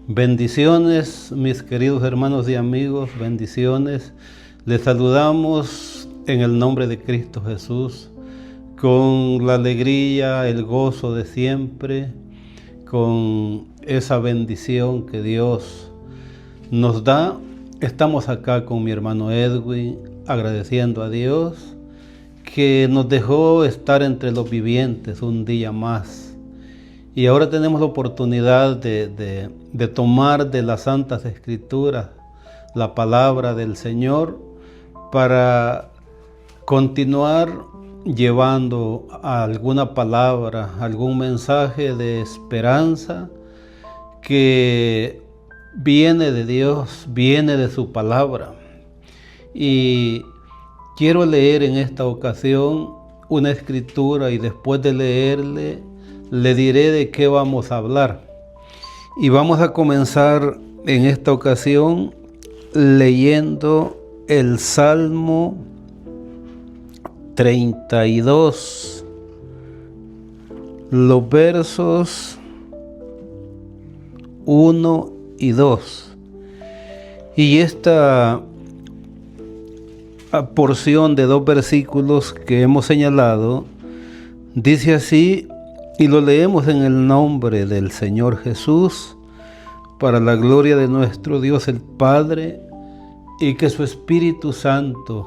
Bendiciones, mis queridos hermanos y amigos, bendiciones. Les saludamos en el nombre de Cristo Jesús, con la alegría, el gozo de siempre, con esa bendición que Dios nos da. Estamos acá con mi hermano Edwin, agradeciendo a Dios que nos dejó estar entre los vivientes un día más. Y ahora tenemos la oportunidad de tomar de las Santas Escrituras la palabra del Señor para continuar llevando alguna palabra, algún mensaje de esperanza que viene de Dios, viene de su palabra. Y quiero leer en esta ocasión una escritura y después de leerle, le diré de qué vamos a hablar. Y vamos a comenzar en esta ocasión leyendo el Salmo 32, los versos 1 y 2. Y esta porción de 2 versículos que hemos señalado dice así, y lo leemos en el nombre del Señor Jesús, para la gloria de nuestro Dios el Padre, y que su Espíritu Santo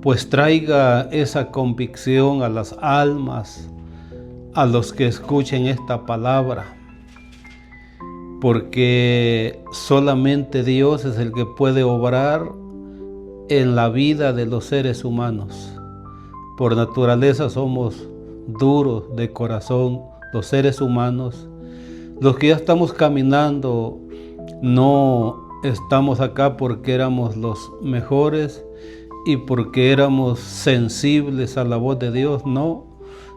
pues traiga esa convicción a las almas, a los que escuchen esta palabra, porque solamente Dios es el que puede obrar en la vida de los seres humanos. Por naturaleza somos duros de corazón, los seres humanos. Los que ya estamos caminando no estamos acá porque éramos los mejores y porque éramos sensibles a la voz de Dios, no.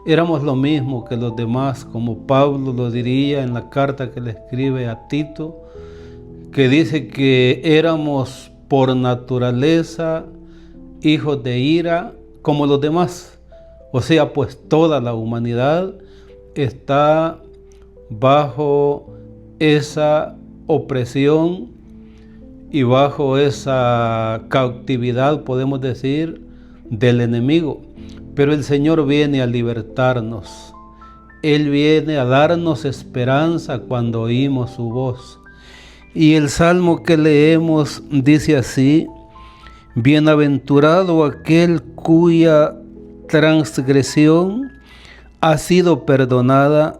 Éramos lo mismo que los demás, como Pablo lo diría en la carta que le escribe a Tito, que dice que éramos por naturaleza hijos de ira como los demás. O sea, pues toda la humanidad está bajo esa opresión y bajo esa cautividad, podemos decir, del enemigo. Pero el Señor viene a libertarnos. Él viene a darnos esperanza cuando oímos su voz. Y el salmo que leemos dice así: bienaventurado aquel cuya transgresión ha sido perdonada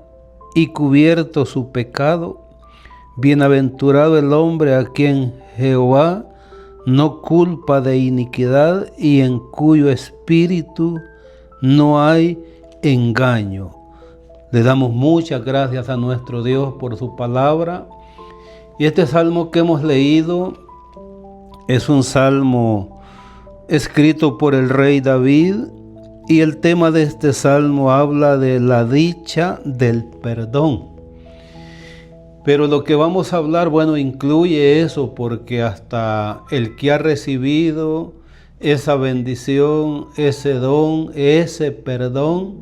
y cubierto su pecado. Bienaventurado el hombre a quien Jehová no culpa de iniquidad y en cuyo espíritu no hay engaño. Le damos muchas gracias a nuestro Dios por su palabra. Y este salmo que hemos leído es un salmo escrito por el rey David. Y el tema de este salmo habla de la dicha del perdón. Pero lo que vamos a hablar, bueno, incluye eso, porque hasta el que ha recibido esa bendición, ese don, ese perdón,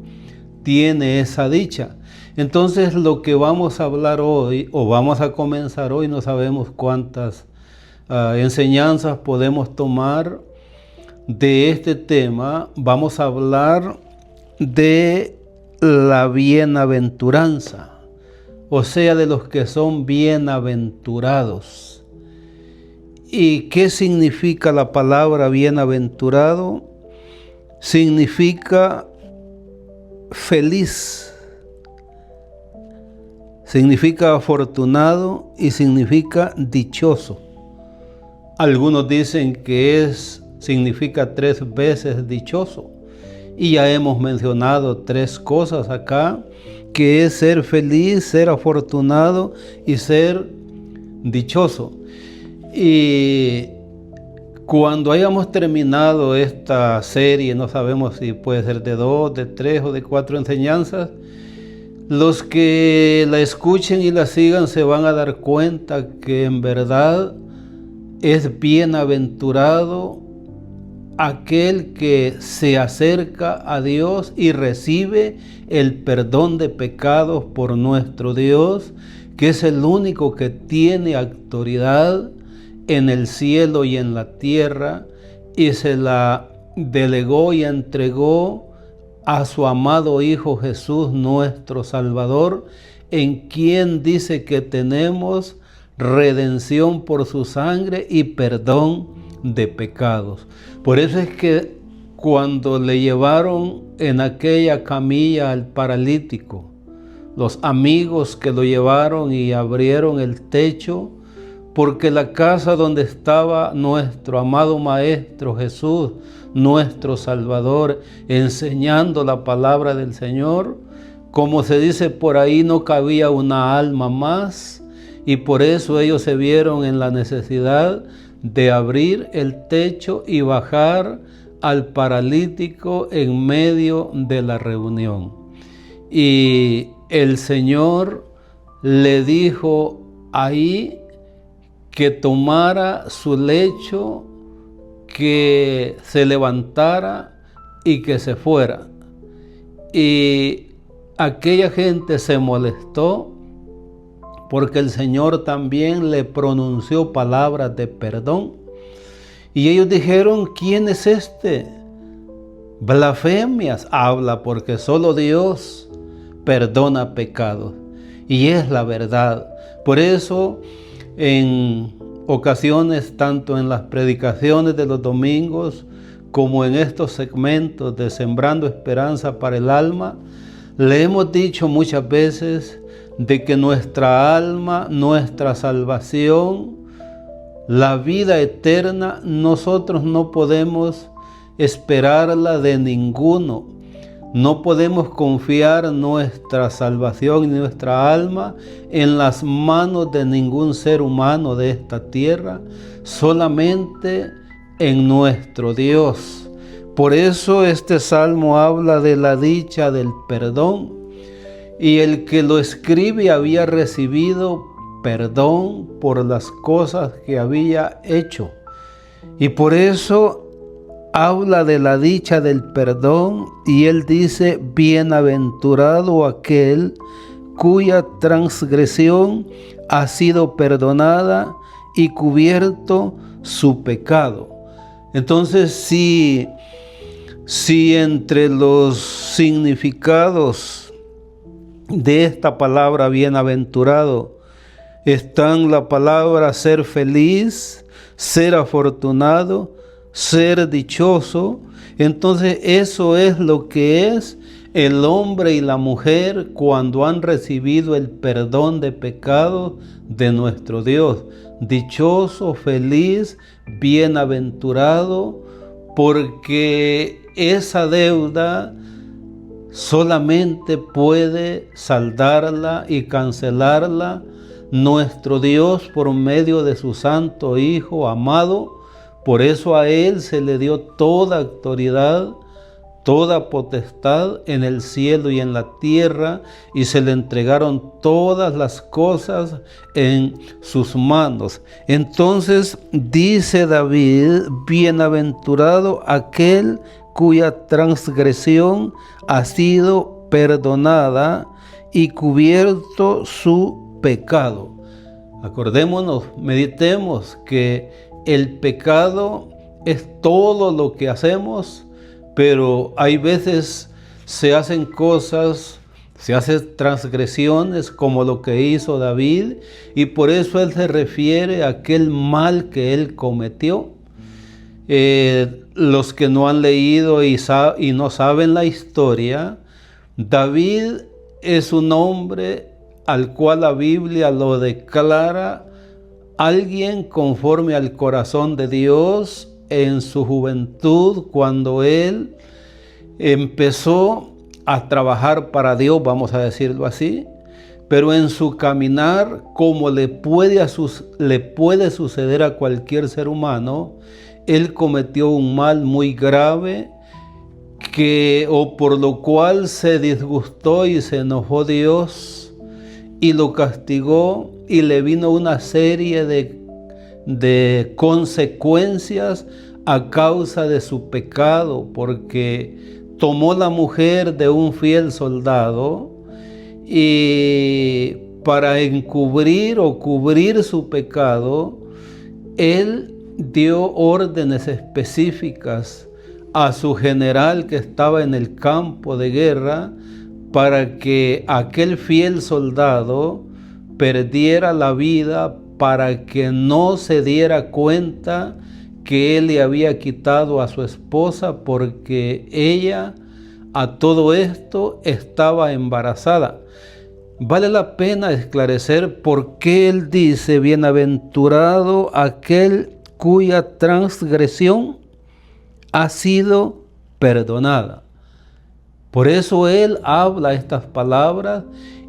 tiene esa dicha. Entonces lo que vamos a hablar hoy, o vamos a comenzar hoy, no sabemos cuántas enseñanzas podemos tomar de este tema. Vamos a hablar de la bienaventuranza, o sea, de los que son bienaventurados. ¿Y qué significa la palabra bienaventurado? Significa feliz, significa afortunado y significa dichoso. Algunos dicen que significa 3 veces dichoso. Y ya hemos mencionado 3 cosas acá, que es ser feliz, ser afortunado y ser dichoso. Y cuando hayamos terminado esta serie, no sabemos si puede ser de 2, de 3 o de 4 enseñanzas, los que la escuchen y la sigan se van a dar cuenta que en verdad es bienaventurado aquel que se acerca a Dios y recibe el perdón de pecados por nuestro Dios, que es el único que tiene autoridad en el cielo y en la tierra, y se la delegó y entregó a su amado Hijo Jesús, nuestro Salvador, en quien dice que tenemos redención por su sangre y perdón de pecados. Por eso es que cuando le llevaron en aquella camilla al paralítico, los amigos que lo llevaron y abrieron el techo, porque la casa donde estaba nuestro amado Maestro Jesús, nuestro Salvador, enseñando la palabra del Señor, como se dice por ahí, no cabía una alma más, y por eso ellos se vieron en la necesidad de abrir el techo y bajar al paralítico en medio de la reunión. Y el Señor le dijo ahí que tomara su lecho, que se levantara y que se fuera. Y aquella gente se molestó porque el Señor también le pronunció palabras de perdón. Y ellos dijeron, ¿quién es este? Blasfemias habla, porque solo Dios perdona pecados. Y es la verdad. Por eso, en ocasiones, tanto en las predicaciones de los domingos, como en estos segmentos de Sembrando Esperanza para el Alma, le hemos dicho muchas veces de que nuestra alma, nuestra salvación, la vida eterna, nosotros no podemos esperarla de ninguno. No podemos confiar nuestra salvación y nuestra alma en las manos de ningún ser humano de esta tierra, solamente en nuestro Dios. Por eso este salmo habla de la dicha del perdón, y el que lo escribe había recibido perdón por las cosas que había hecho. Y por eso habla de la dicha del perdón, y él dice, bienaventurado aquel cuya transgresión ha sido perdonada y cubierto su pecado. Entonces, si entre los significados de esta palabra bienaventurado están la palabra ser feliz, ser afortunado, ser dichoso, entonces eso es lo que es el hombre y la mujer cuando han recibido el perdón de pecados de nuestro Dios. Dichoso, feliz, bienaventurado, porque esa deuda solamente puede saldarla y cancelarla nuestro Dios por medio de su Santo Hijo amado. Por eso a Él se le dio toda autoridad, toda potestad en el cielo y en la tierra, y se le entregaron todas las cosas en sus manos. Entonces dice David, bienaventurado aquel cuya transgresión ha sido perdonada y cubierto su pecado. Acordémonos, meditemos que el pecado es todo lo que hacemos, pero hay veces se hacen cosas, se hacen transgresiones como lo que hizo David, y por eso él se refiere a aquel mal que él cometió. Los que no han leído y no saben la historia, David es un hombre al cual la Biblia lo declara alguien conforme al corazón de Dios en su juventud, cuando él empezó a trabajar para Dios, vamos a decirlo así, pero en su caminar, como le puede suceder a cualquier ser humano, él cometió un mal muy grave por lo cual se disgustó y se enojó Dios y lo castigó, y le vino una serie de consecuencias a causa de su pecado, porque tomó la mujer de un fiel soldado y para encubrir o cubrir su pecado, él dio órdenes específicas a su general que estaba en el campo de guerra para que aquel fiel soldado perdiera la vida, para que no se diera cuenta que él le había quitado a su esposa, porque ella a todo esto estaba embarazada. Vale la pena esclarecer por qué él dice: bienaventurado aquel cuya transgresión ha sido perdonada. Por eso él habla estas palabras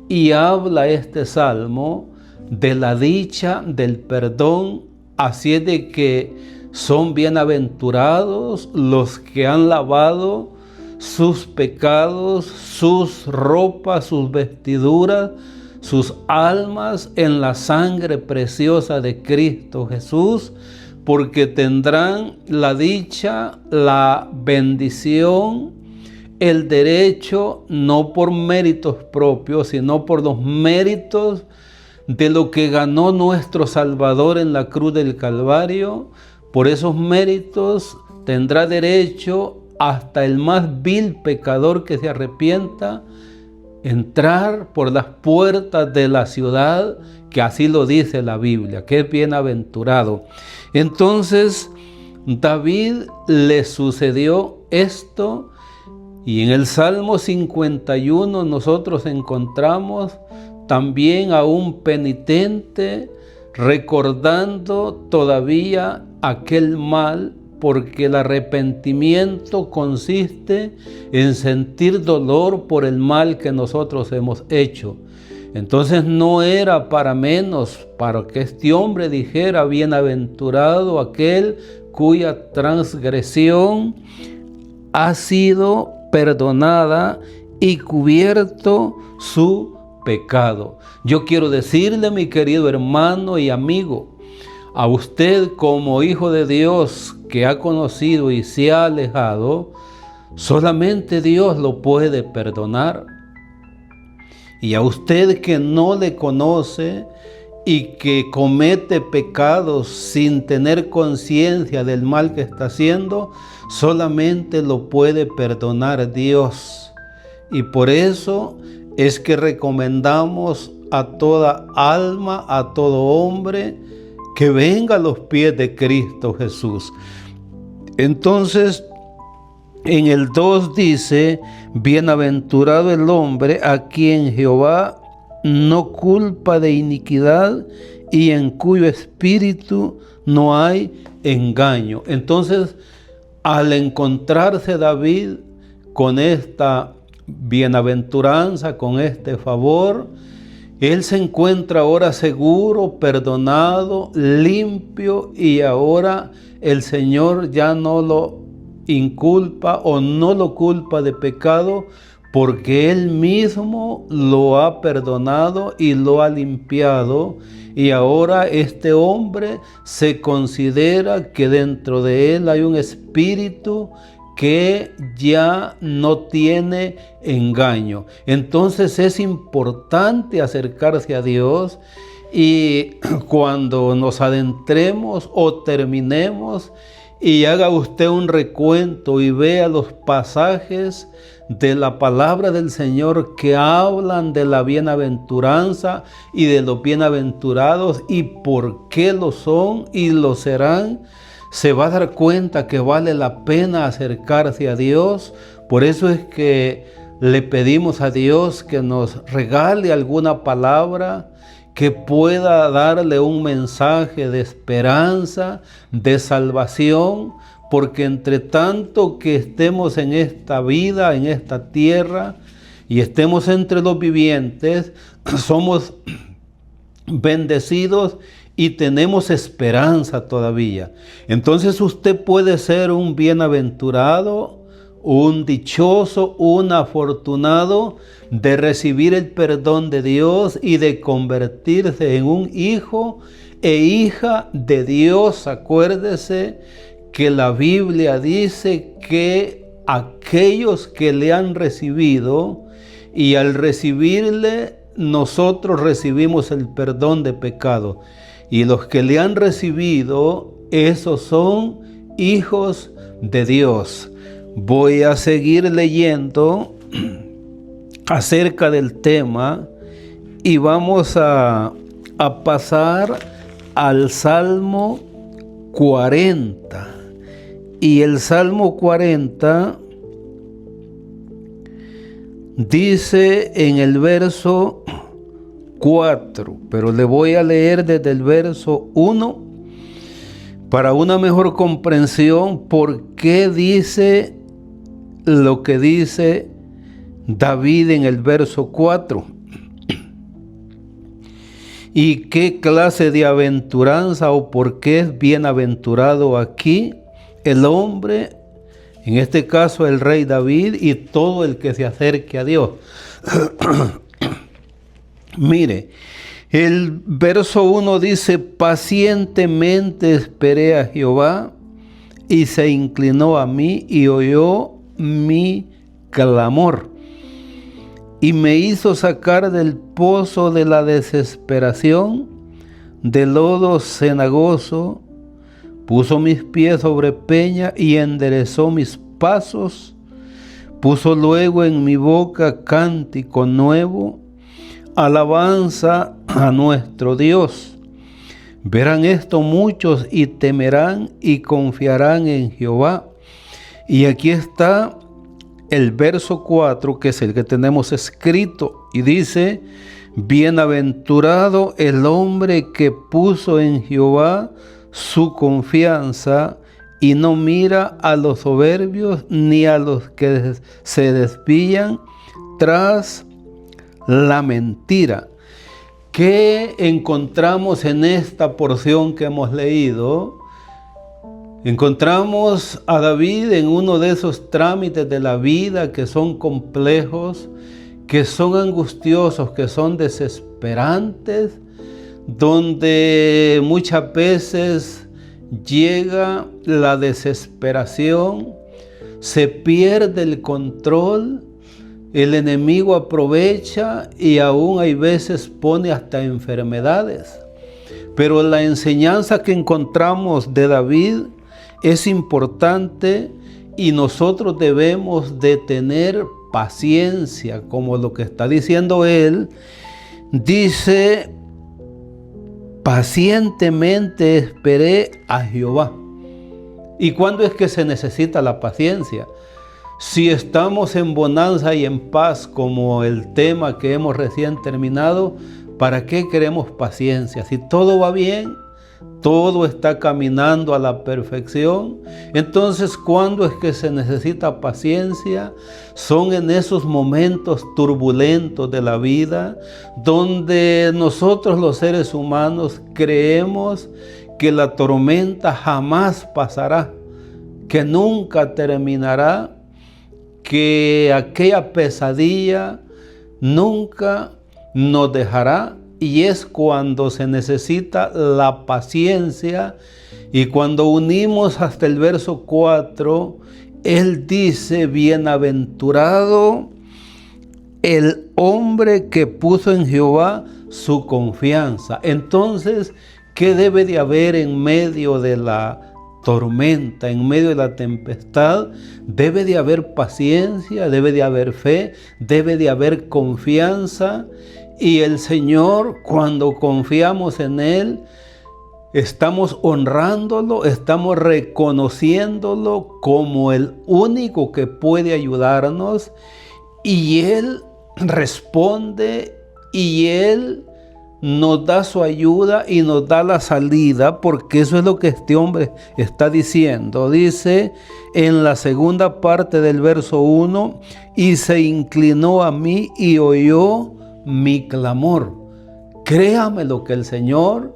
y habla este salmo de la dicha del perdón. Así es de que son bienaventurados los que han lavado sus pecados, sus ropas, sus vestiduras, sus almas en la sangre preciosa de Cristo Jesús, porque tendrán la dicha, la bendición, el derecho, no por méritos propios, sino por los méritos de lo que ganó nuestro Salvador en la cruz del Calvario. Por esos méritos tendrá derecho hasta el más vil pecador que se arrepienta entrar por las puertas de la ciudad, que así lo dice la Biblia, que es bienaventurado. Entonces David le sucedió esto, y en el Salmo 51 nosotros encontramos también a un penitente recordando todavía aquel mal, porque el arrepentimiento consiste en sentir dolor por el mal que nosotros hemos hecho. Entonces no era para menos para que este hombre dijera: bienaventurado aquel cuya transgresión ha sido perdonada y cubierto su pecado. Yo quiero decirle, mi querido hermano y amigo, a usted como hijo de Dios que ha conocido y se ha alejado, solamente Dios lo puede perdonar. Y a usted que no le conoce y que comete pecados sin tener conciencia del mal que está haciendo, solamente lo puede perdonar Dios. Y por eso es que recomendamos a toda alma, a todo hombre, que venga a los pies de Cristo Jesús. Entonces, en el 2 dice: bienaventurado el hombre a quien Jehová no culpa de iniquidad y en cuyo espíritu no hay engaño. Entonces, al encontrarse David con esta bienaventuranza, con este favor, él se encuentra ahora seguro, perdonado, limpio, y ahora el Señor ya no lo inculpa o no lo culpa de pecado, porque Él mismo lo ha perdonado y lo ha limpiado. Y ahora este hombre se considera que dentro de él hay un espíritu que ya no tiene engaño. Entonces es importante acercarse a Dios, y cuando nos adentremos o terminemos y haga usted un recuento y vea los pasajes de la palabra del Señor que hablan de la bienaventuranza y de los bienaventurados y por qué lo son y lo serán, se va a dar cuenta que vale la pena acercarse a Dios. Por eso es que le pedimos a Dios que nos regale alguna palabra que pueda darle un mensaje de esperanza, de salvación, porque entre tanto que estemos en esta vida, en esta tierra, y estemos entre los vivientes, somos bendecidos y tenemos esperanza todavía. Entonces usted puede ser un bienaventurado, un dichoso, un afortunado de recibir el perdón de Dios y de convertirse en un hijo e hija de Dios. Acuérdese que la Biblia dice que aquellos que le han recibido, y al recibirle nosotros recibimos el perdón de pecado, y los que le han recibido, esos son hijos de Dios. Voy a seguir leyendo acerca del tema y vamos a pasar al Salmo 40. Y el Salmo 40 dice en el verso 4, pero le voy a leer desde el verso 1 para una mejor comprensión por qué dice lo que dice David en el verso 4. ¿Y qué clase de aventuranza o por qué es bienaventurado aquí el hombre, en este caso el rey David y todo el que se acerque a Dios? Mire, el verso 1 dice: pacientemente esperé a Jehová y se inclinó a mí y oyó mi clamor y me hizo sacar del pozo de la desesperación, del lodo cenagoso. Puso mis pies sobre peña y enderezó mis pasos. Puso luego en mi boca cántico nuevo, alabanza a nuestro Dios. Verán esto muchos y temerán y confiarán en Jehová. Y aquí está el verso 4, que es el que tenemos escrito, y dice: bienaventurado el hombre que puso en Jehová su confianza y no mira a los soberbios ni a los que se desvían tras la mentira. ¿Qué encontramos en esta porción que hemos leído? Encontramos a David en uno de esos trámites de la vida que son complejos, que son angustiosos, que son desesperantes, donde muchas veces llega la desesperación, se pierde el control, el enemigo aprovecha y aún hay veces pone hasta enfermedades. Pero la enseñanza que encontramos de David es importante y nosotros debemos de tener paciencia, como lo que está diciendo él. Dice: pacientemente esperé a Jehová. ¿Y cuándo es que se necesita la paciencia? Si estamos en bonanza y en paz, como el tema que hemos recién terminado, ¿para qué queremos paciencia? Si todo va bien, todo está caminando a la perfección. Entonces, ¿cuándo es que se necesita paciencia? Son en esos momentos turbulentos de la vida, donde nosotros los seres humanos creemos que la tormenta jamás pasará, que nunca terminará, que aquella pesadilla nunca nos dejará. Y es cuando se necesita la paciencia. Y cuando unimos hasta el verso 4, él dice: bienaventurado el hombre que puso en Jehová su confianza. Entonces, ¿qué debe de haber en medio de la tormenta, en medio de la tempestad? Debe de haber paciencia, debe de haber fe, debe de haber confianza. Y el Señor, cuando confiamos en Él, estamos honrándolo, estamos reconociéndolo como el único que puede ayudarnos. Y Él responde y Él nos da su ayuda y nos da la salida, porque eso es lo que este hombre está diciendo. Dice en la segunda parte del verso 1: y se inclinó a mí y oyó mi clamor. Créame lo que el Señor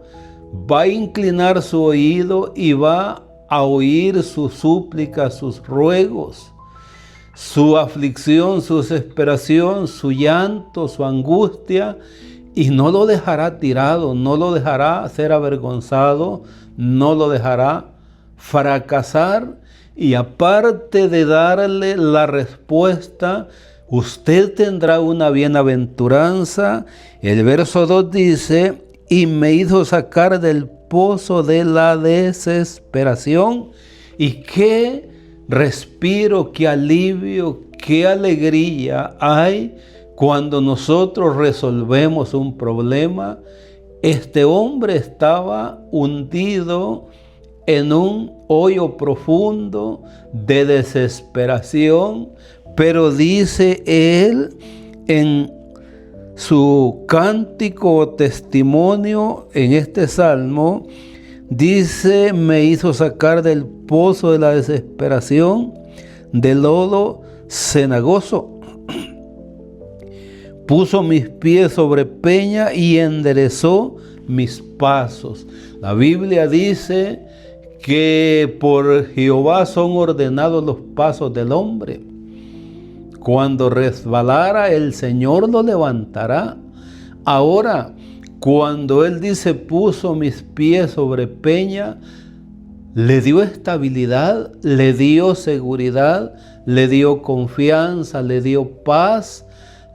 va a inclinar su oído y va a oír sus súplicas, sus ruegos, su aflicción, su desesperación, su llanto, su angustia, y no lo dejará tirado, no lo dejará ser avergonzado, no lo dejará fracasar, y aparte de darle la respuesta, usted tendrá una bienaventuranza. El verso 2 dice: y me hizo sacar del pozo de la desesperación. Y qué respiro, qué alivio, qué alegría hay cuando nosotros resolvemos un problema. Este hombre estaba hundido en un hoyo profundo de desesperación, pero dice él en su cántico o testimonio en este salmo, dice: me hizo sacar del pozo de la desesperación, del lodo cenagoso. Puso mis pies sobre peña y enderezó mis pasos. La Biblia dice que por Jehová son ordenados los pasos del hombre. Cuando resbalara, el Señor lo levantará. Ahora, cuando Él dice puso mis pies sobre peña, le dio estabilidad, le dio seguridad, le dio confianza, le dio paz,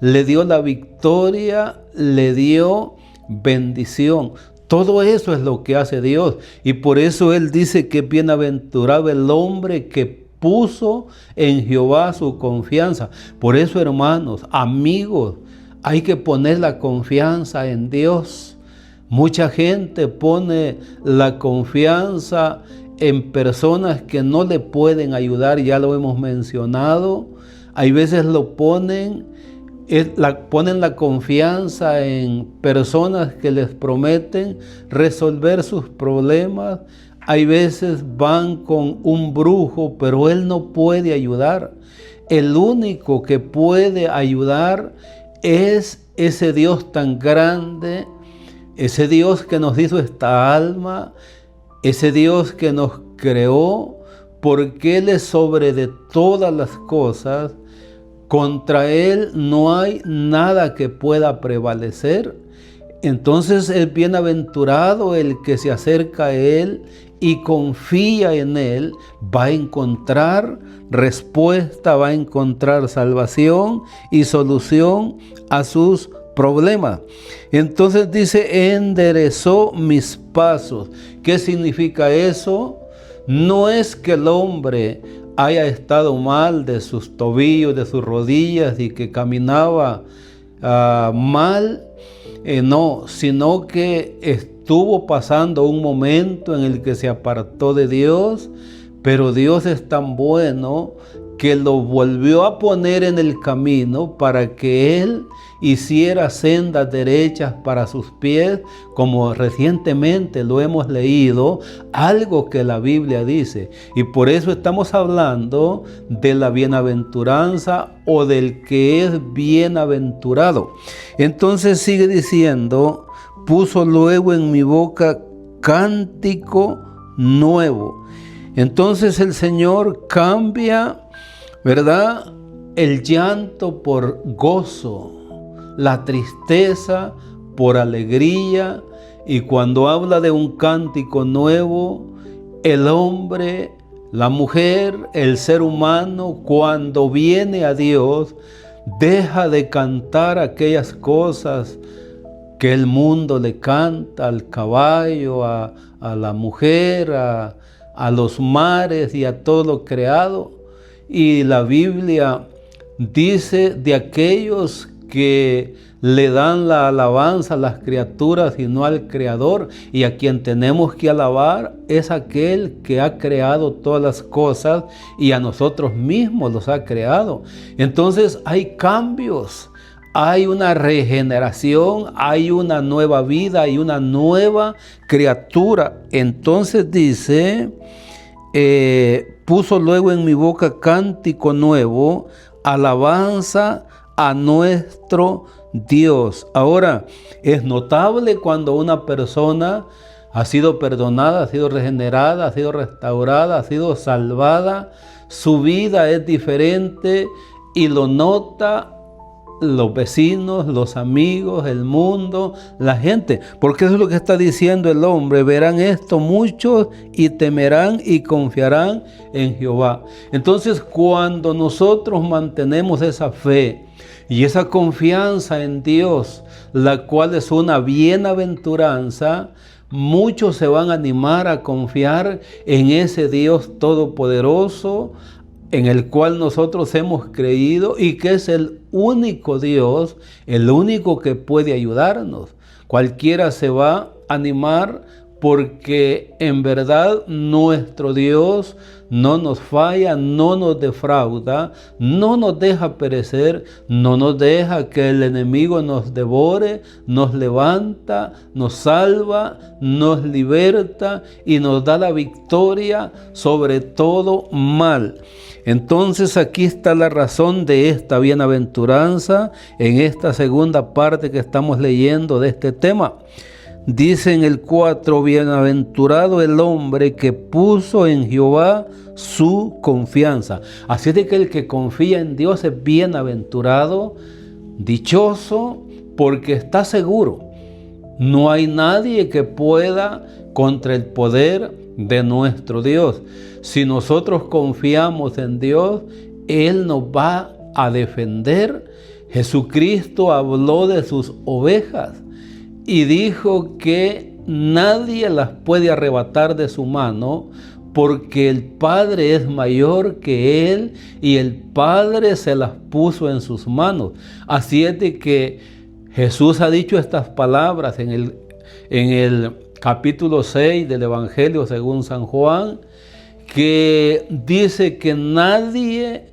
le dio la victoria, le dio bendición. Todo eso es lo que hace Dios. Y por eso Él dice que bienaventurado el hombre que puso en Jehová su confianza. Por eso, hermanos, amigos, hay que poner la confianza en Dios. Mucha gente pone la confianza en personas que no le pueden ayudar, ya lo hemos mencionado. Hay veces ponen la confianza en personas que les prometen resolver sus problemas. Hay veces van con un brujo, pero él no puede ayudar. El único que puede ayudar es ese Dios tan grande, ese Dios que nos hizo esta alma, ese Dios que nos creó, porque Él es sobre de todas las cosas. Contra Él no hay nada que pueda prevalecer. Entonces es bienaventurado el que se acerca a Él y confía en Él, va a encontrar respuesta, va a encontrar salvación y solución a sus problemas. Entonces dice, enderezó mis pasos. ¿Qué significa eso? No es que el hombre haya estado mal de sus tobillos, de sus rodillas y que caminaba mal, no, sino que estuvo pasando un momento en el que se apartó de Dios, pero Dios es tan bueno que lo volvió a poner en el camino para que Él hiciera sendas derechas para sus pies, como recientemente lo hemos leído, algo que la Biblia dice. Y por eso estamos hablando de la bienaventuranza o del que es bienaventurado. Entonces sigue diciendo, puso luego en mi boca cántico nuevo. Entonces el Señor cambia, ¿verdad?, el llanto por gozo, la tristeza por alegría. Y cuando habla de un cántico nuevo, el hombre, la mujer, el ser humano, cuando viene a Dios, deja de cantar aquellas cosas que el mundo le canta al caballo, a la mujer, a los mares y a todo lo creado. Y la Biblia dice de aquellos que le dan la alabanza a las criaturas y no al Creador. Y a quien tenemos que alabar es aquel que ha creado todas las cosas y a nosotros mismos los ha creado. Entonces hay cambios, hay una regeneración, hay una nueva vida, hay una nueva criatura. Entonces dice, puso luego en mi boca cántico nuevo, alabanza a nuestro Dios. Ahora, es notable cuando una persona ha sido perdonada, ha sido regenerada, ha sido restaurada, ha sido salvada, su vida es diferente y lo nota los vecinos, los amigos, el mundo, la gente. Porque eso es lo que está diciendo el hombre. Verán esto muchos y temerán y confiarán en Jehová. Entonces, cuando nosotros mantenemos esa fe y esa confianza en Dios, la cual es una bienaventuranza, muchos se van a animar a confiar en ese Dios todopoderoso, en el cual nosotros hemos creído y que es el único Dios, el único que puede ayudarnos. Cualquiera se va a animar porque en verdad nuestro Dios no nos falla, no nos defrauda, no nos deja perecer, no nos deja que el enemigo nos devore, nos levanta, nos salva, nos liberta y nos da la victoria sobre todo mal. Entonces aquí está la razón de esta bienaventuranza en esta segunda parte que estamos leyendo de este tema. Dice en el 4, bienaventurado el hombre que puso en Jehová su confianza. Así es de que el que confía en Dios es bienaventurado, dichoso, porque está seguro. No hay nadie que pueda contra el poder de nuestro Dios. Si nosotros confiamos en Dios, Él nos va a defender. Jesucristo habló de sus ovejas y dijo que nadie las puede arrebatar de su mano, porque el Padre es mayor que Él y el Padre se las puso en sus manos. Así es de que Jesús ha dicho estas palabras en el capítulo 6 del Evangelio según San Juan, que dice que nadie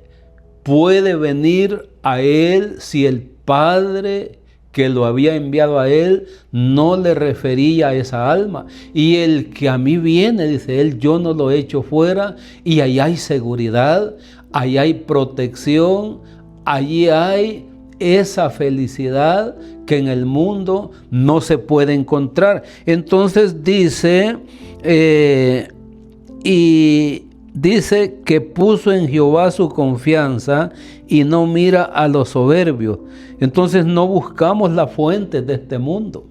puede venir a Él si el Padre que lo había enviado a Él no le refería a esa alma. Y el que a mí viene, dice Él, yo no lo echo fuera, y ahí hay seguridad, ahí hay protección, allí hay esa felicidad que en el mundo no se puede encontrar. Entonces dice, dice que puso en Jehová su confianza y no mira a los soberbios. Entonces no buscamos las fuentes de este mundo,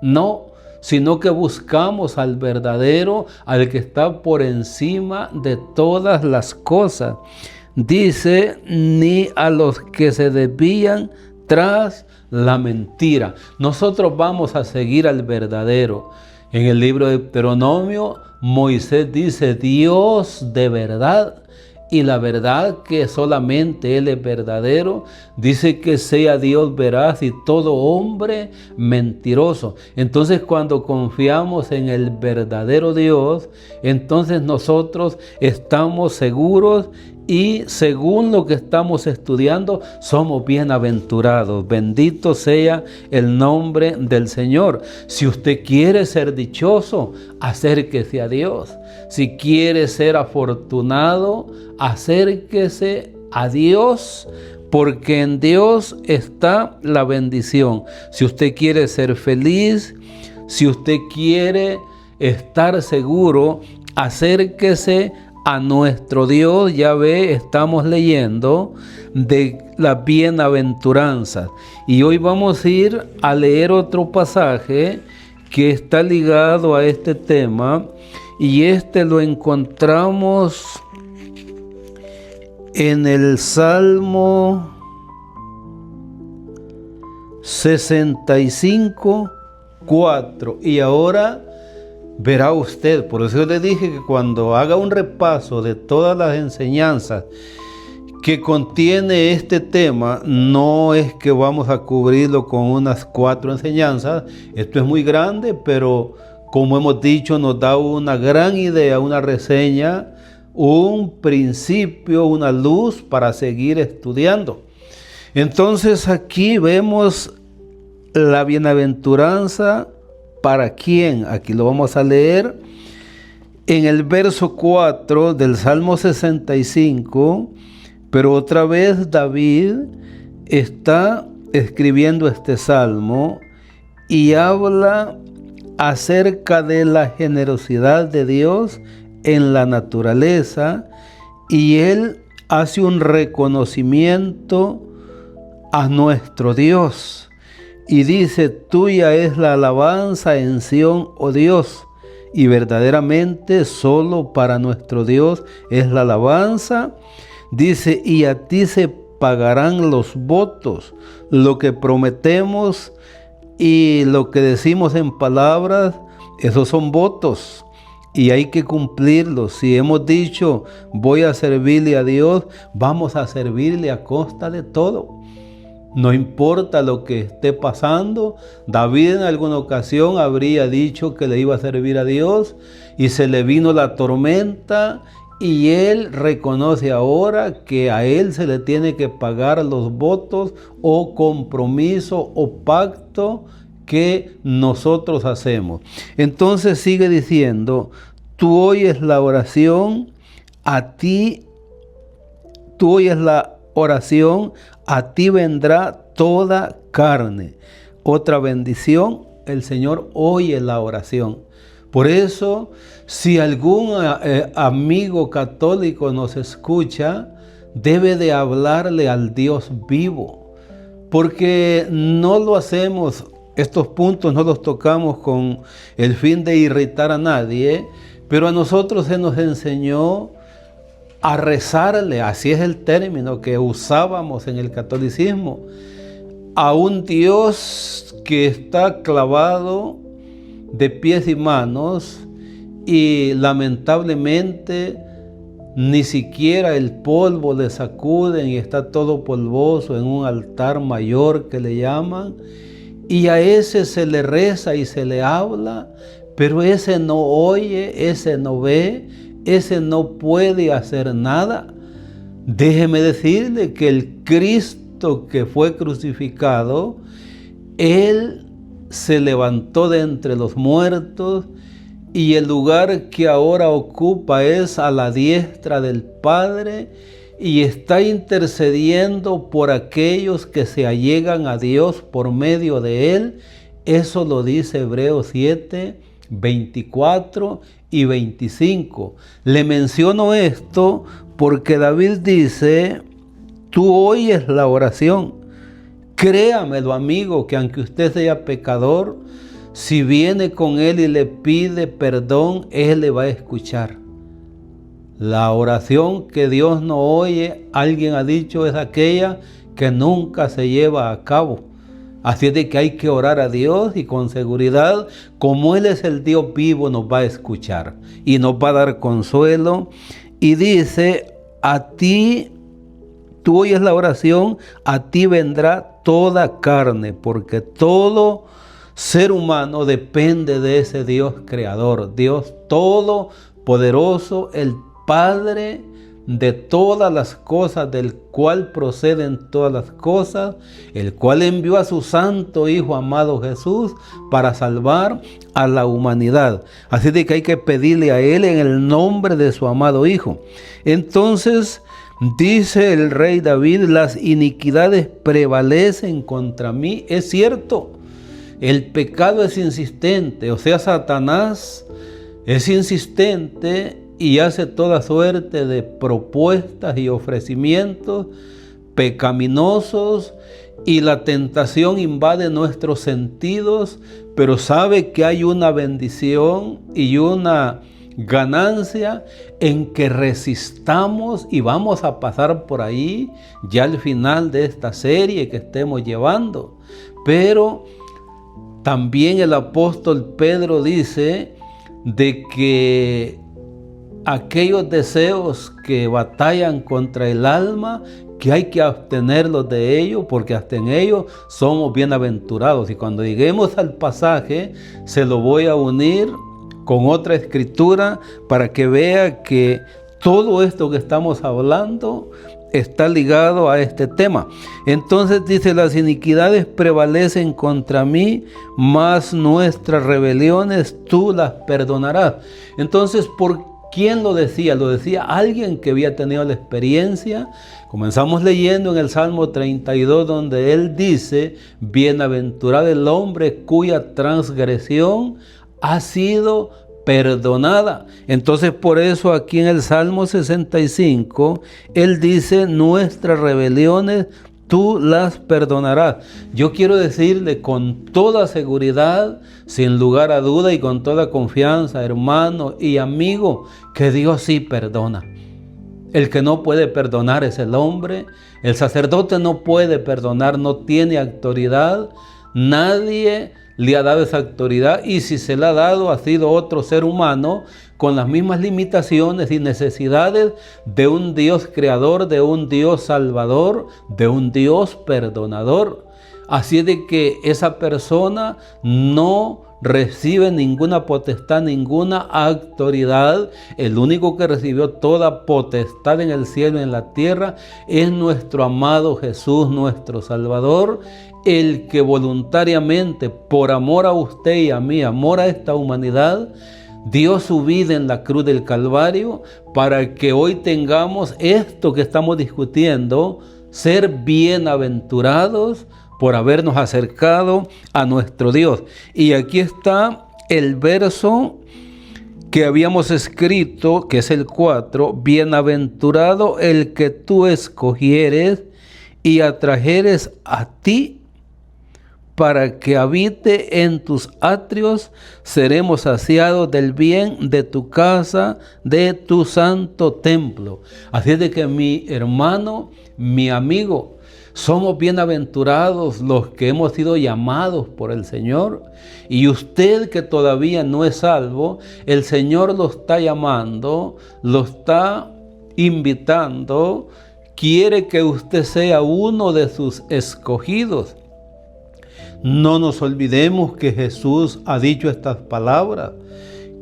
no, sino que buscamos al verdadero, al que está por encima de todas las cosas. Dice, ni a los que se desvían tras la mentira. Nosotros vamos a seguir al verdadero. En el libro de Deuteronomio, Moisés dice, Dios de verdad, y la verdad que solamente Él es verdadero. Dice que sea Dios veraz y todo hombre mentiroso. Entonces, cuando confiamos en el verdadero Dios, entonces nosotros estamos seguros y según lo que estamos estudiando, somos bienaventurados. Bendito sea el nombre del Señor. Si usted quiere ser dichoso, acérquese a Dios. Si quiere ser afortunado, acérquese a Dios, porque en Dios está la bendición. Si usted quiere ser feliz, si usted quiere estar seguro, acérquese a nuestro Dios. Ya ve, estamos leyendo de las bienaventuranzas. Y hoy vamos a ir a leer otro pasaje que está ligado a este tema. Y este lo encontramos en el Salmo 65, 4. Y ahora verá usted, por eso le dije que cuando haga un repaso de todas las enseñanzas que contiene este tema, no es que vamos a cubrirlo con unas 4 enseñanzas. Esto es muy grande, pero como hemos dicho, nos da una gran idea, una reseña, un principio, una luz para seguir estudiando. Entonces aquí vemos la bienaventuranza. ¿Para quién? Aquí lo vamos a leer en el verso 4 del Salmo 65, pero otra vez David está escribiendo este salmo y habla acerca de la generosidad de Dios en la naturaleza, y él hace un reconocimiento a nuestro Dios. Y dice, tuya es la alabanza en Sión, oh Dios. Y verdaderamente solo para nuestro Dios es la alabanza. Dice, y a ti se pagarán los votos, lo que prometemos y lo que decimos en palabras, esos son votos. Y hay que cumplirlos. Si hemos dicho, voy a servirle a Dios, vamos a servirle a costa de todo. No importa lo que esté pasando. David en alguna ocasión habría dicho que le iba a servir a Dios y se le vino la tormenta y él reconoce ahora que a él se le tiene que pagar los votos o compromiso o pacto que nosotros hacemos. Entonces sigue diciendo, tú oyes la oración, tú oyes la oración, a ti vendrá toda carne. Otra bendición, el Señor oye la oración. Por eso, si algún amigo católico nos escucha, debe de hablarle al Dios vivo, porque no lo hacemos, estos puntos no los tocamos con el fin de irritar a nadie, pero a nosotros se nos enseñó a rezarle, así es el término que usábamos en el catolicismo, a un Dios que está clavado de pies y manos y lamentablemente ni siquiera el polvo le sacuden y está todo polvoso en un altar mayor que le llaman, y a ese se le reza y se le habla, pero ese no oye, ese no ve, ese no puede hacer nada. Déjeme decirle que el Cristo que fue crucificado, Él se levantó de entre los muertos y el lugar que ahora ocupa es a la diestra del Padre y está intercediendo por aquellos que se allegan a Dios por medio de Él. Eso lo dice Hebreos 7, 24 y 25. Le menciono esto porque David dice, tú oyes la oración. Créamelo, amigo, que aunque usted sea pecador, si viene con Él y le pide perdón, Él le va a escuchar. La oración que Dios no oye, alguien ha dicho, es aquella que nunca se lleva a cabo. Así es de que hay que orar a Dios y con seguridad, como Él es el Dios vivo, nos va a escuchar y nos va a dar consuelo. Y dice, a ti, tú oyes la oración, a ti vendrá toda carne, porque todo ser humano depende de ese Dios creador, Dios todopoderoso, el Padre de todas las cosas, del cual proceden todas las cosas, el cual envió a su santo Hijo amado Jesús para salvar a la humanidad. Así de que hay que pedirle a Él en el nombre de su amado Hijo. Entonces, dice el rey David, las iniquidades prevalecen contra mí. Es cierto, el pecado es insistente, o sea, Satanás es insistente y hace toda suerte de propuestas y ofrecimientos pecaminosos y la tentación invade nuestros sentidos, pero sabe que hay una bendición y una ganancia en que resistamos y vamos a pasar por ahí ya al final de esta serie que estemos llevando. Pero también el apóstol Pedro dice de que aquellos deseos que batallan contra el alma, que hay que abstenerlos de ellos, porque hasta en ellos somos bienaventurados. Y cuando lleguemos al pasaje, se lo voy a unir con otra escritura para que vea que todo esto que estamos hablando está ligado a este tema. Entonces dice, las iniquidades prevalecen contra mí, mas nuestras rebeliones tú las perdonarás. Entonces, ¿por quién lo decía? Lo decía alguien que había tenido la experiencia. Comenzamos leyendo en el Salmo 32, donde él dice, bienaventurado el hombre cuya transgresión ha sido perdonada. Entonces, por eso aquí en el Salmo 65, él dice, nuestras rebeliones tú las perdonarás. Yo quiero decirle con toda seguridad, sin lugar a duda y con toda confianza, hermano y amigo, que Dios sí perdona. El que no puede perdonar es el hombre. El sacerdote no puede perdonar, no tiene autoridad. Nadie le ha dado esa autoridad, y si se la ha dado, ha sido otro ser humano con las mismas limitaciones y necesidades de un Dios creador, de un Dios salvador, de un Dios perdonador. Así de que esa persona no recibe ninguna potestad, ninguna autoridad. El único que recibió toda potestad en el cielo y en la tierra es nuestro amado Jesús, nuestro Salvador, el que voluntariamente, por amor a usted y a mí, amor a esta humanidad, dio su vida en la cruz del Calvario para que hoy tengamos esto que estamos discutiendo, ser bienaventurados por habernos acercado a nuestro Dios. Y aquí está el verso que habíamos escrito, que es el 4, bienaventurado el que tú escogieres y atrajeres a ti para que habite en tus atrios, seremos saciados del bien de tu casa, de tu santo templo. Así es de que mi hermano, mi amigo, somos bienaventurados los que hemos sido llamados por el Señor. Y usted que todavía no es salvo, el Señor lo está llamando, lo está invitando, quiere que usted sea uno de sus escogidos. No nos olvidemos que Jesús ha dicho estas palabras,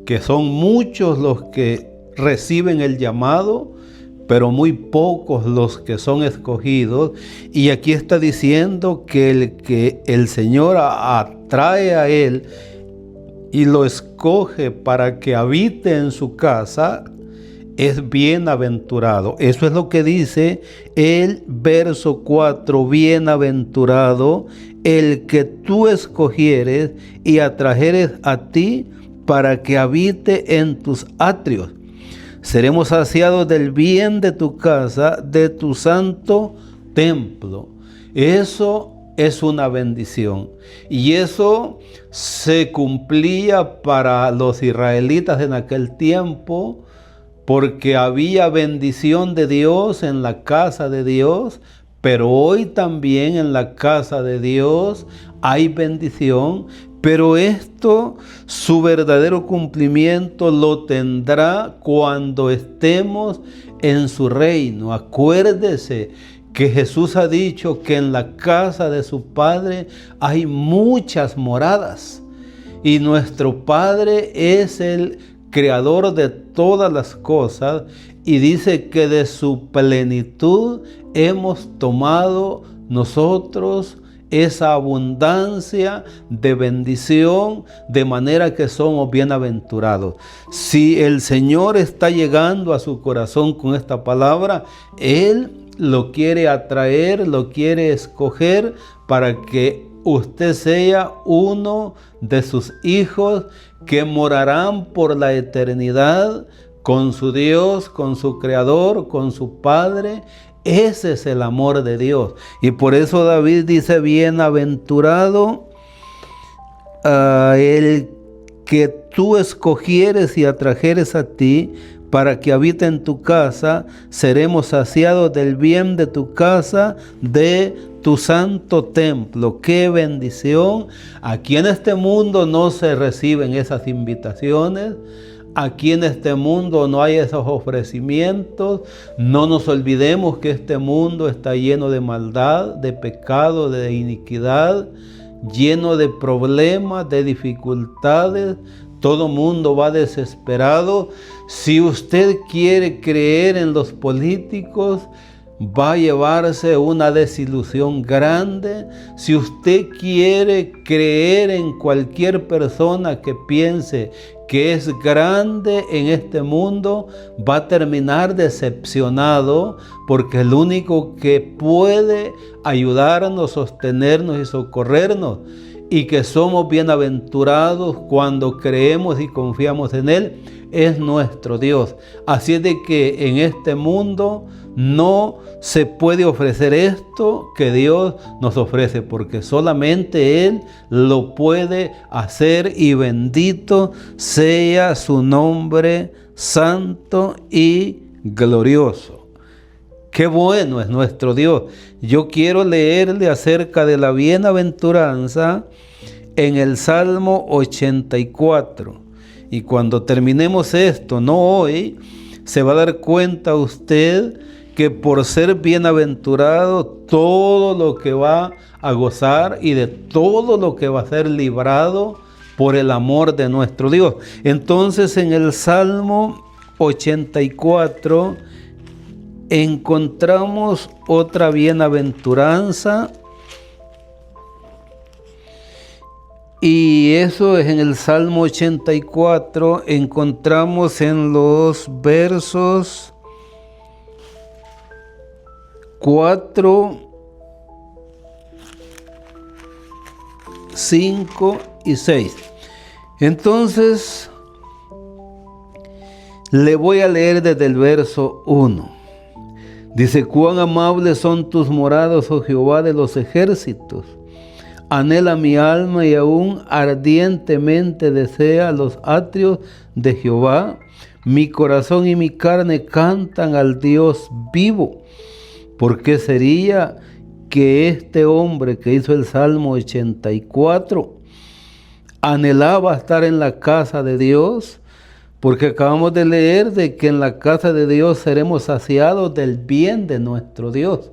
que son muchos los que reciben el llamado, pero muy pocos los que son escogidos. Y aquí está diciendo que el Señor atrae a él y lo escoge para que habite en su casa, es bienaventurado. Eso es lo que dice el verso 4, bienaventurado el que tú escogieres y atrajeres a ti para que habite en tus atrios. Seremos saciados del bien de tu casa, de tu santo templo. Eso es una bendición. Y eso se cumplía para los israelitas en aquel tiempo, porque había bendición de Dios en la casa de Dios, pero hoy también en la casa de Dios hay bendición, pero esto, su verdadero cumplimiento lo tendrá cuando estemos en su reino. Acuérdese que Jesús ha dicho que en la casa de su Padre hay muchas moradas, y nuestro Padre es el creador de todas las cosas, y dice que de su plenitud hemos tomado nosotros esa abundancia de bendición, de manera que somos bienaventurados. Si el Señor está llegando a su corazón con esta palabra, Él lo quiere atraer, lo quiere escoger para que usted sea uno de sus hijos que morarán por la eternidad con su Dios, con su Creador, con su Padre. Ese es el amor de Dios. Y por eso David dice, bienaventurado el que tú escogieres y atrajeres a ti para que habite en tu casa, seremos saciados del bien de tu casa, de tu santo templo. ¡Qué bendición! Aquí en este mundo no se reciben esas invitaciones. Aquí en este mundo no hay esos ofrecimientos. No nos olvidemos que este mundo está lleno de maldad, de pecado, de iniquidad, lleno de problemas, de dificultades. Todo mundo va desesperado. Si usted quiere creer en los políticos, va a llevarse una desilusión grande. Si usted quiere creer en cualquier persona que piense que es grande en este mundo, va a terminar decepcionado, porque el único que puede ayudarnos, sostenernos y socorrernos y que somos bienaventurados cuando creemos y confiamos en Él, es nuestro Dios. Así es de que en este mundo no se puede ofrecer esto que Dios nos ofrece, porque solamente Él lo puede hacer, y bendito sea su nombre santo y glorioso. Qué bueno es nuestro Dios. Yo quiero leerle acerca de la bienaventuranza en el Salmo 84. Y cuando terminemos esto, no hoy, se va a dar cuenta usted que por ser bienaventurado, todo lo que va a gozar y de todo lo que va a ser librado por el amor de nuestro Dios. Entonces, en el Salmo 84 encontramos otra bienaventuranza, y eso es en el Salmo 84, encontramos en los versos 4, 5 y 6. Entonces, le voy a leer desde el verso 1. Dice: cuán amables son tus moradas, oh Jehová de los ejércitos. Anhela mi alma y aún ardientemente desea los atrios de Jehová. Mi corazón y mi carne cantan al Dios vivo. ¿Por qué sería que este hombre que hizo el Salmo 84 anhelaba estar en la casa de Dios? Porque acabamos de leer de que en la casa de Dios seremos saciados del bien de nuestro Dios.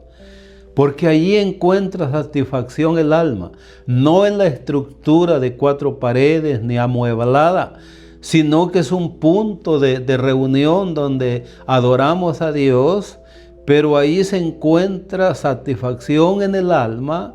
Porque allí encuentra satisfacción el alma, no en la estructura de 4 paredes ni amueblada, sino que es un punto de reunión donde adoramos a Dios, pero allí se encuentra satisfacción en el alma,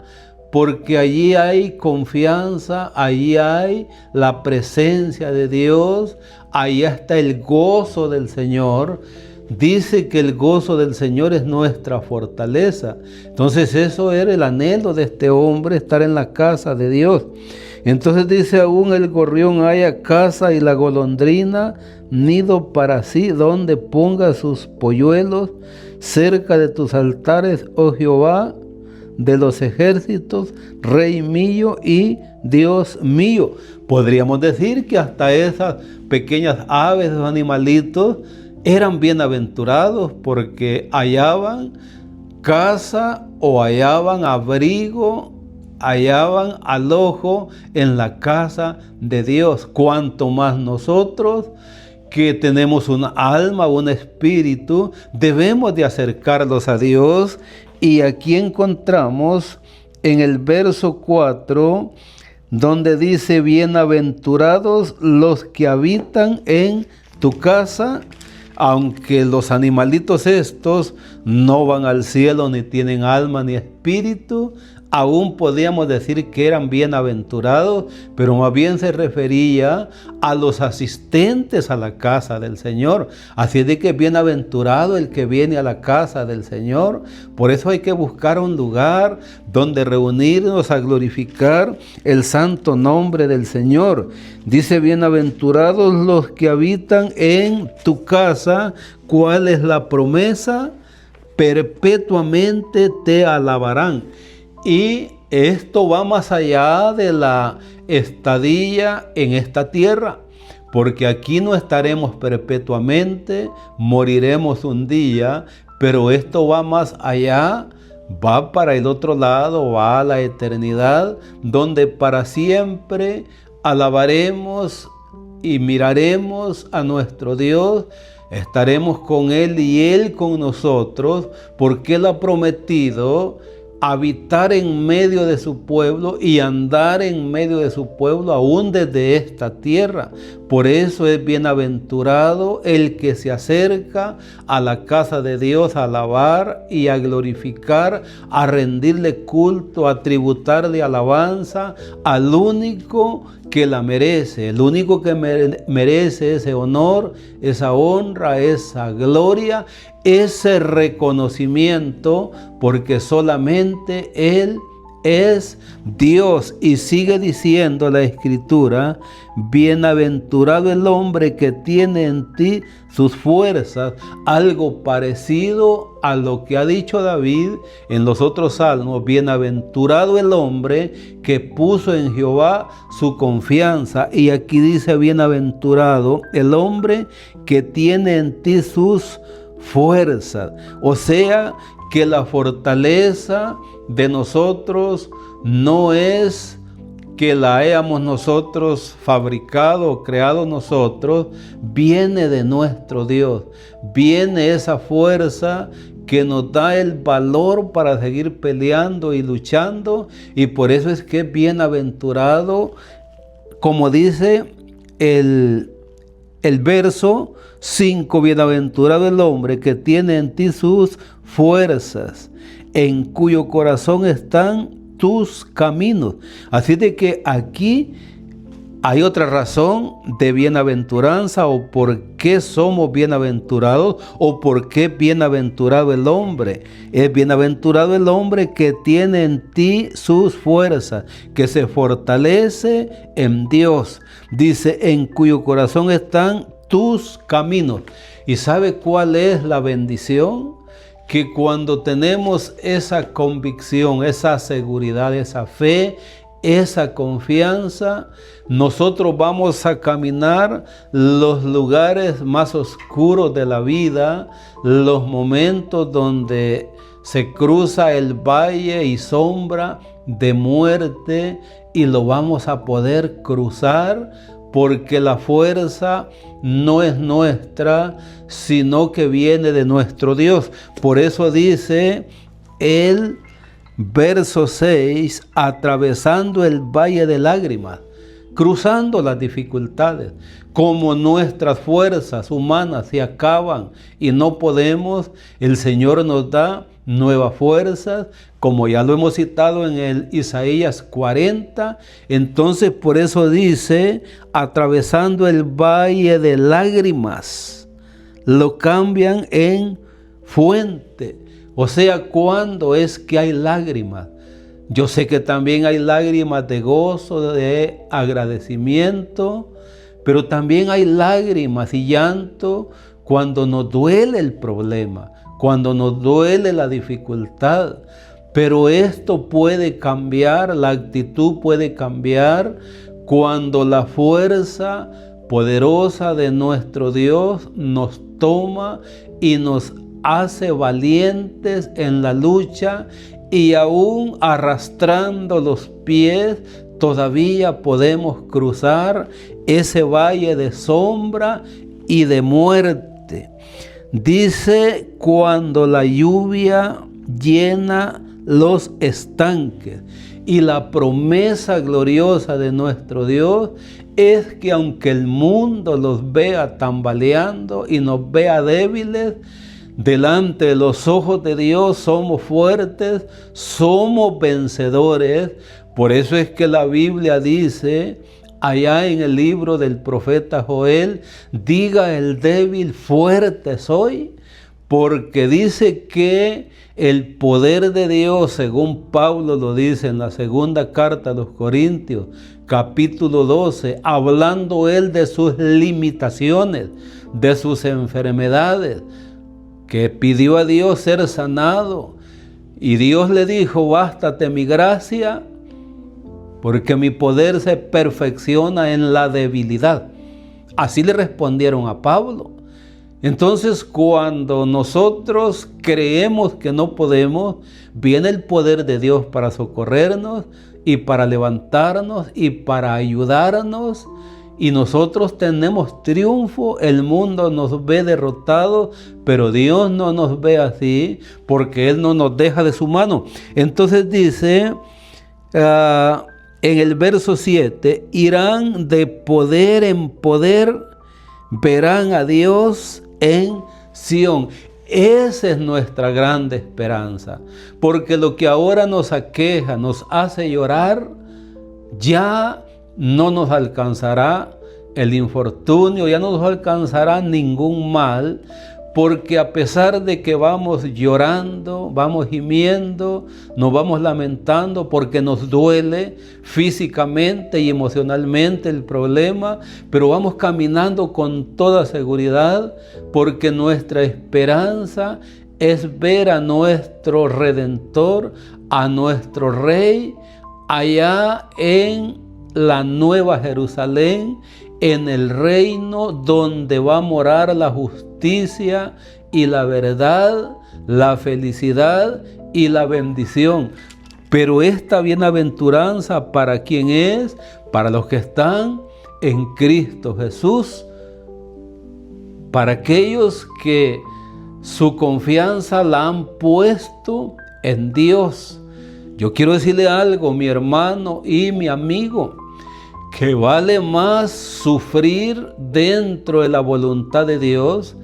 porque allí hay confianza, allí hay la presencia de Dios, allí está el gozo del Señor. Dice que el gozo del Señor es nuestra fortaleza. Entonces eso era el anhelo de este hombre, estar en la casa de Dios. Entonces dice: aún el gorrión haya casa y la golondrina nido para sí, donde ponga sus polluelos, cerca de tus altares, oh Jehová de los ejércitos, Rey mío y Dios mío. Podríamos decir que hasta esas pequeñas aves, esos animalitos, eran bienaventurados porque hallaban casa o hallaban abrigo, hallaban alojo en la casa de Dios. Cuanto más nosotros, que tenemos un alma, un espíritu, debemos de acercarlos a Dios. Y aquí encontramos en el verso 4, donde dice: bienaventurados los que habitan en tu casa. Aunque los animalitos estos no van al cielo, ni tienen alma ni espíritu, aún podíamos decir que eran bienaventurados, pero más bien se refería a los asistentes a la casa del Señor. Así es de que es bienaventurado el que viene a la casa del Señor. Por eso hay que buscar un lugar donde reunirnos a glorificar el santo nombre del Señor. Dice: bienaventurados los que habitan en tu casa. ¿Cuál es la promesa? Perpetuamente te alabarán. Y esto va más allá de la estadía en esta tierra, porque aquí no estaremos perpetuamente, moriremos un día, pero esto va más allá, va para el otro lado, va a la eternidad, donde para siempre alabaremos y miraremos a nuestro Dios. Estaremos con Él y Él con nosotros, porque Él ha prometido habitar en medio de su pueblo y andar en medio de su pueblo aún desde esta tierra. Por eso es bienaventurado el que se acerca a la casa de Dios a alabar y a glorificar, a rendirle culto, a tributarle alabanza al único que la merece, el único que merece ese honor, esa honra, esa gloria, ese reconocimiento, porque solamente Él es Dios. Y sigue diciendo la Escritura: bienaventurado el hombre que tiene en ti sus fuerzas. Algo parecido a lo que ha dicho David en los otros salmos: bienaventurado el hombre que puso en Jehová su confianza. Y aquí dice: bienaventurado el hombre que tiene en ti sus fuerzas. O sea, que la fortaleza de nosotros no es que la hayamos nosotros fabricado o creado nosotros, viene de nuestro Dios. Viene esa fuerza que nos da el valor para seguir peleando y luchando, y por eso es que es bienaventurado, como dice el verso 5, bienaventurado el hombre que tiene en ti sus fuerzas, en cuyo corazón están tus caminos. Así de que aquí hay otra razón de bienaventuranza, o por qué somos bienaventurados, o por qué bienaventurado el hombre. Es bienaventurado el hombre que tiene en ti sus fuerzas, que se fortalece en Dios. Dice: en cuyo corazón están tus caminos. ¿Y sabe cuál es la bendición? Que cuando tenemos esa convicción, esa seguridad, esa fe, esa confianza, nosotros vamos a caminar los lugares más oscuros de la vida, los momentos donde se cruza el valle y sombra de muerte, y lo vamos a poder cruzar, porque la fuerza no es nuestra, sino que viene de nuestro Dios. Por eso dice el verso 6, atravesando el valle de lágrimas, cruzando las dificultades. Como nuestras fuerzas humanas se acaban y no podemos, el Señor nos da nuevas fuerzas, como ya lo hemos citado en el Isaías 40. Entonces por eso dice: atravesando el valle de lágrimas, lo cambian en fuente. O sea, ¿cuándo es que hay lágrimas? Yo sé que también hay lágrimas de gozo, de agradecimiento, pero también hay lágrimas y llanto cuando nos duele el problema, cuando nos duele la dificultad. Pero esto puede cambiar, la actitud puede cambiar cuando la fuerza poderosa de nuestro Dios nos toma y nos hace valientes en la lucha, y aún arrastrando los pies todavía podemos cruzar ese valle de sombra y de muerte. Dice: cuando la lluvia llena los estanques. Y la promesa gloriosa de nuestro Dios es que aunque el mundo los vea tambaleando y nos vea débiles, delante de los ojos de Dios somos fuertes, somos vencedores. Por eso es que la Biblia dice allá en el libro del profeta Joel: diga el débil, fuerte soy. Porque dice que el poder de Dios, según Pablo lo dice en la segunda carta a los Corintios, capítulo 12, hablando él de sus limitaciones, de sus enfermedades, que pidió a Dios ser sanado, y Dios le dijo: bástate mi gracia, porque mi poder se perfecciona en la debilidad. Así le respondieron a Pablo. Entonces, cuando nosotros creemos que no podemos, viene el poder de Dios para socorrernos y para levantarnos y para ayudarnos, y nosotros tenemos triunfo. El mundo nos ve derrotados, pero Dios no nos ve así, porque Él no nos deja de su mano. Entonces dice en el verso 7: irán de poder en poder, verán a Dios en Sión. Esa es nuestra grande esperanza, porque lo que ahora nos aqueja, nos hace llorar, ya no nos alcanzará el infortunio, ya no nos alcanzará ningún mal, porque a pesar de que vamos llorando, vamos gimiendo, nos vamos lamentando porque nos duele físicamente y emocionalmente el problema, pero vamos caminando con toda seguridad porque nuestra esperanza es ver a nuestro Redentor, a nuestro Rey, allá en la Nueva Jerusalén, en el reino donde va a morar la justicia y la verdad, la felicidad y la bendición. Pero esta bienaventuranza, ¿para quién es? Para los que están en Cristo Jesús, para aquellos que su confianza la han puesto en Dios. Yo quiero decirle algo, mi hermano y mi amigo, que vale más sufrir dentro de la voluntad de Dios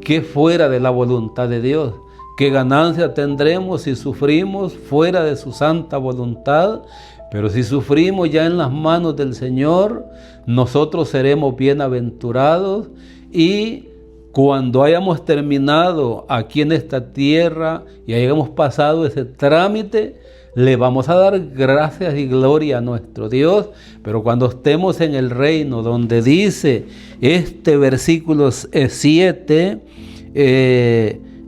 que fuera de la voluntad de Dios. ¿Qué ganancia tendremos si sufrimos fuera de su santa voluntad? Pero si sufrimos ya en las manos del Señor, nosotros seremos bienaventurados, y cuando hayamos terminado aquí en esta tierra y hayamos pasado ese trámite, le vamos a dar gracias y gloria a nuestro Dios. Pero cuando estemos en el reino, donde dice este versículo 7,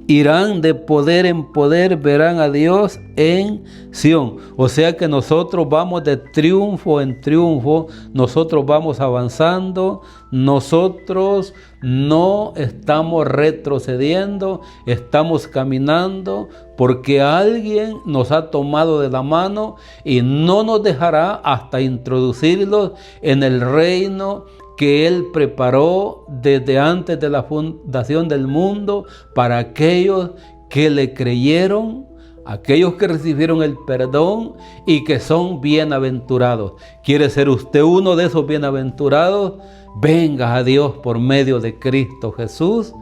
irán de poder en poder, verán a Dios en Sión. O sea que nosotros vamos de triunfo en triunfo, nosotros vamos avanzando, nosotros no estamos retrocediendo, estamos caminando, porque alguien nos ha tomado de la mano y no nos dejará hasta introducirlos en el reino que Él preparó desde antes de la fundación del mundo para aquellos que le creyeron, aquellos que recibieron el perdón y que son bienaventurados. ¿Quiere ser usted uno de esos bienaventurados? Venga a Dios por medio de Cristo Jesús.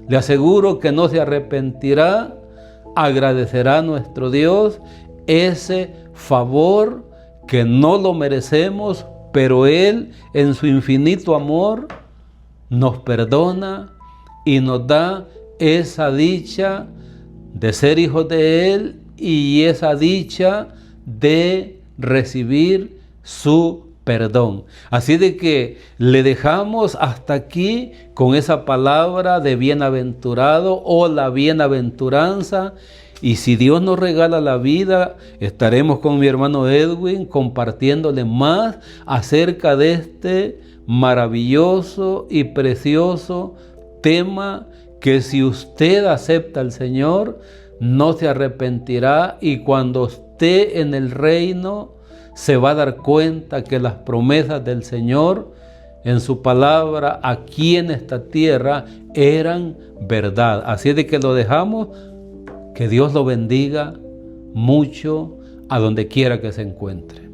Le aseguro que no se arrepentirá, agradecerá a nuestro Dios ese favor que no lo merecemos, pero Él en su infinito amor nos perdona y nos da esa dicha de ser hijos de Él y esa dicha de recibir su perdón. Así de que le dejamos hasta aquí con esa palabra de bienaventurado o la bienaventuranza. Y si Dios nos regala la vida, estaremos con mi hermano Edwin compartiéndole más acerca de este maravilloso y precioso tema que, si usted acepta al Señor, no se arrepentirá, y cuando esté en el reino se va a dar cuenta que las promesas del Señor en su palabra aquí en esta tierra eran verdad. Así de que lo dejamos. Que Dios lo bendiga mucho a donde quiera que se encuentre.